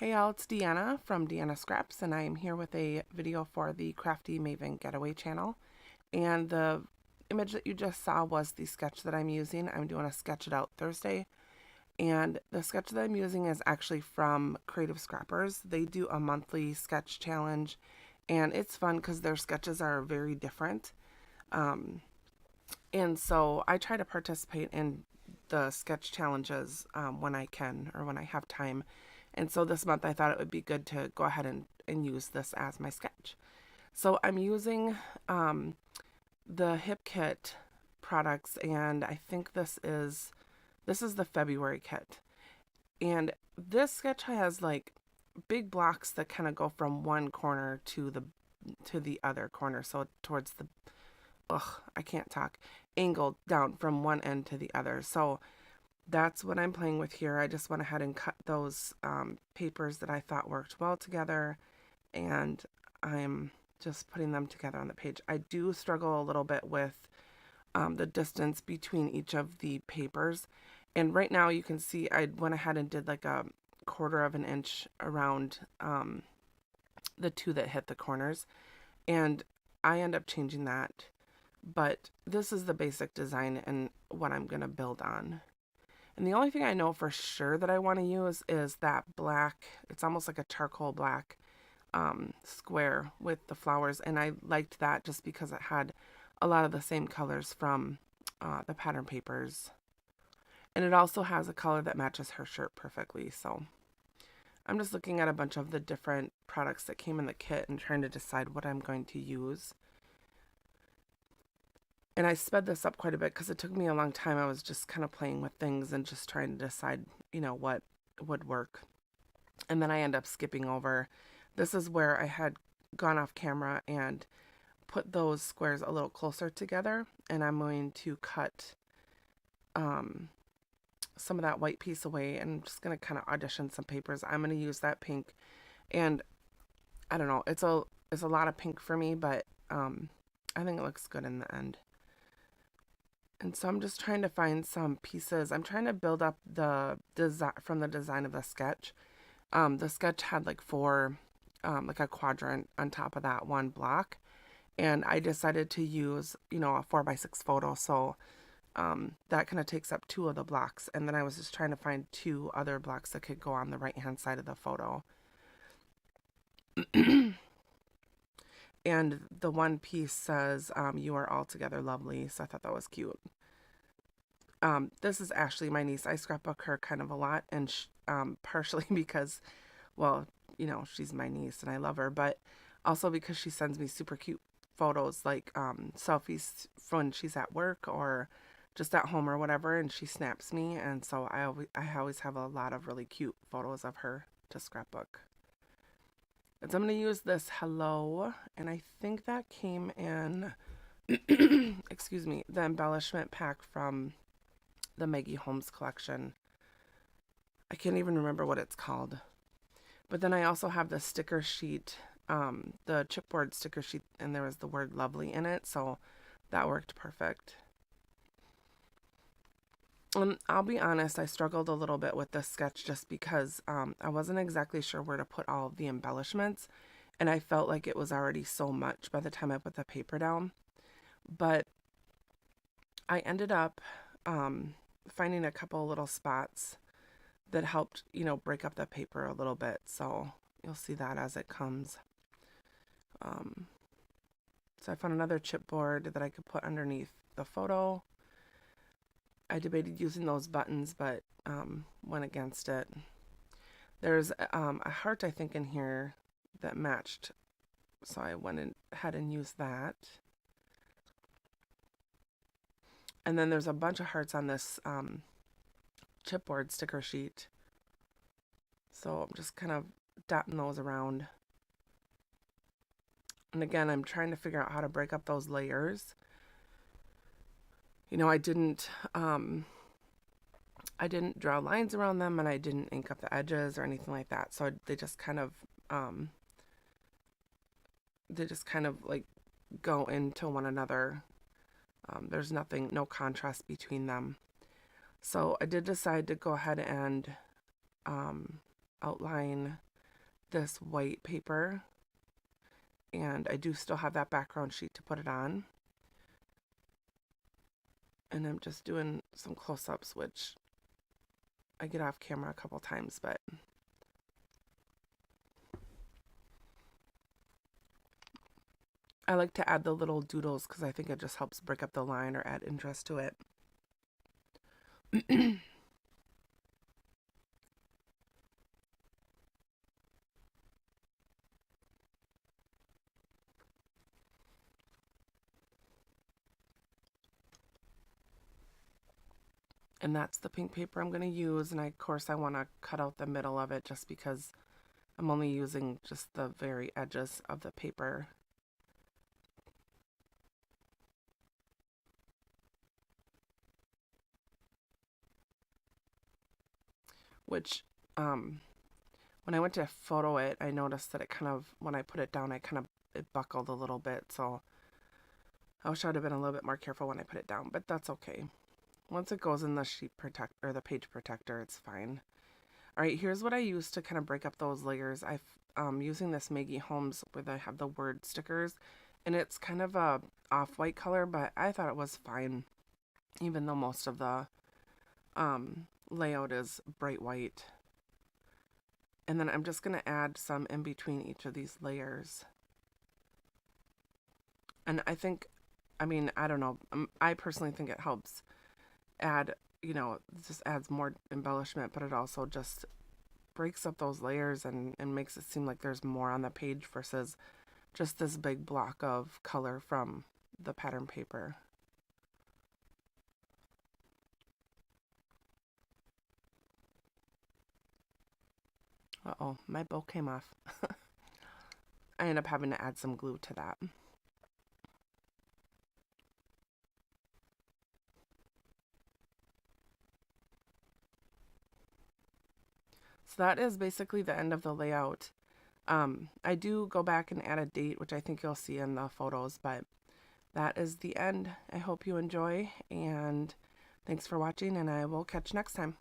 Hey all, it's DeAnna from DeAnna Scraps, and I am here with a video for the Crafty Maven Getaway channel. And the image that you just saw was the sketch that I'm using. I'm doing a Sketch It Out Thursday, and the sketch that I'm using is actually from Creative Scrappers. They do a monthly sketch challenge, and it's fun because their sketches are very different. Um, and so I try to participate in the sketch challenges when I can or when I have time. And so this month I thought it would be good to go ahead and use this as my sketch. So I'm using the Hip Kit products, and I think this is the February kit. And this sketch has like big blocks that kind of go from one corner to the other corner. So towards the I can't talk, angled down from one end to the other. So that's what I'm playing with here. I just went ahead and cut those papers that I thought worked well together, and I'm just putting them together on the page. I do struggle a little bit with the distance between each of the papers, and right now you can see I went ahead and did like a quarter of an inch around the two that hit the corners, and I end up changing that, but this is the basic design and what I'm going to build on. And the only thing I know for sure that I want to use is that black, it's almost like a charcoal black square with the flowers. And I liked that just because it had a lot of the same colors from the pattern papers. And it also has a color that matches her shirt perfectly. So I'm just looking at a bunch of the different products that came in the kit and trying to decide what I'm going to use. And I sped this up quite a bit because it took me a long time. I was just kind of playing with things and just trying to decide, what would work. And then I end up skipping over. This is where I had gone off camera and put those squares a little closer together. And I'm going to cut some of that white piece away, and I'm just going to kind of audition some papers. I'm going to use that pink. And I don't know, it's a lot of pink for me, but I think it looks good in the end. And so I'm just trying to find some pieces. I'm trying to build up the design from the design of the sketch. The sketch had like four, like a quadrant on top of that one block. And I decided to use, a 4x6 photo. So that kind of takes up two of the blocks. And then I was just trying to find two other blocks that could go on the right-hand side of the photo. And the one piece says, you are altogether lovely. So I thought that was cute. This is Ashley, my niece. I scrapbook her kind of a lot, and partially because, well, she's my niece and I love her, but also because she sends me super cute photos, like selfies when she's at work or just at home or whatever, and she snaps me. And so I always have a lot of really cute photos of her to scrapbook. And so I'm going to use this Hello, and I think that came in, excuse me, the embellishment pack from the Maggie Holmes collection. I can't even remember what it's called. But then I also have the sticker sheet, the chipboard sticker sheet, and there was the word lovely in it, so that worked perfect. I'll be honest, I struggled a little bit with this sketch just because I wasn't exactly sure where to put all of the embellishments, and I felt like it was already so much by the time I put the paper down. But I ended up finding a couple little spots that helped, break up the paper a little bit. So you'll see that as it comes. So I found another chipboard that I could put underneath the photo. I debated using those buttons, but went against it. There's a heart, I think, in here that matched, so I went ahead and used that. And then there's a bunch of hearts on this chipboard sticker sheet, so I'm just kind of dotting those around. And again, I'm trying to figure out how to break up those layers. I didn't draw lines around them, and I didn't ink up the edges or anything like that. So they just kind of like go into one another. There's no contrast between them. So I did decide to go ahead and outline this white paper, and I do still have that background sheet to put it on. And I'm just doing some close-ups, which I get off camera a couple times, but I like to add the little doodles because I think it just helps break up the line or add interest to it. And that's the pink paper I'm going to use, and of course I want to cut out the middle of it just because I'm only using just the very edges of the paper. Which, when I went to photo it, I noticed that it kind of, when I put it down, it buckled a little bit, so I wish I would have been a little bit more careful when I put it down, but that's okay. Once it goes in the sheet protect or the page protector, it's fine. All right, here's what I use to kind of break up those layers. I'm using this Maggie Holmes where they have the word stickers, and it's kind of a off-white color, but I thought it was fine, even though most of the layout is bright white. And then I'm just going to add some in between each of these layers. And I think, I mean, I don't know, I personally think it helps add, you know, just adds more embellishment, but it also just breaks up those layers and makes it seem like there's more on the page versus just this big block of color from the pattern paper. Uh-oh, my bow came off. I ended up having to add some glue to that. So that is basically the end of the layout. I do go back and add a date, which I think you'll see in the photos, but that is the end. I hope you enjoy, and thanks for watching, and I will catch you next time.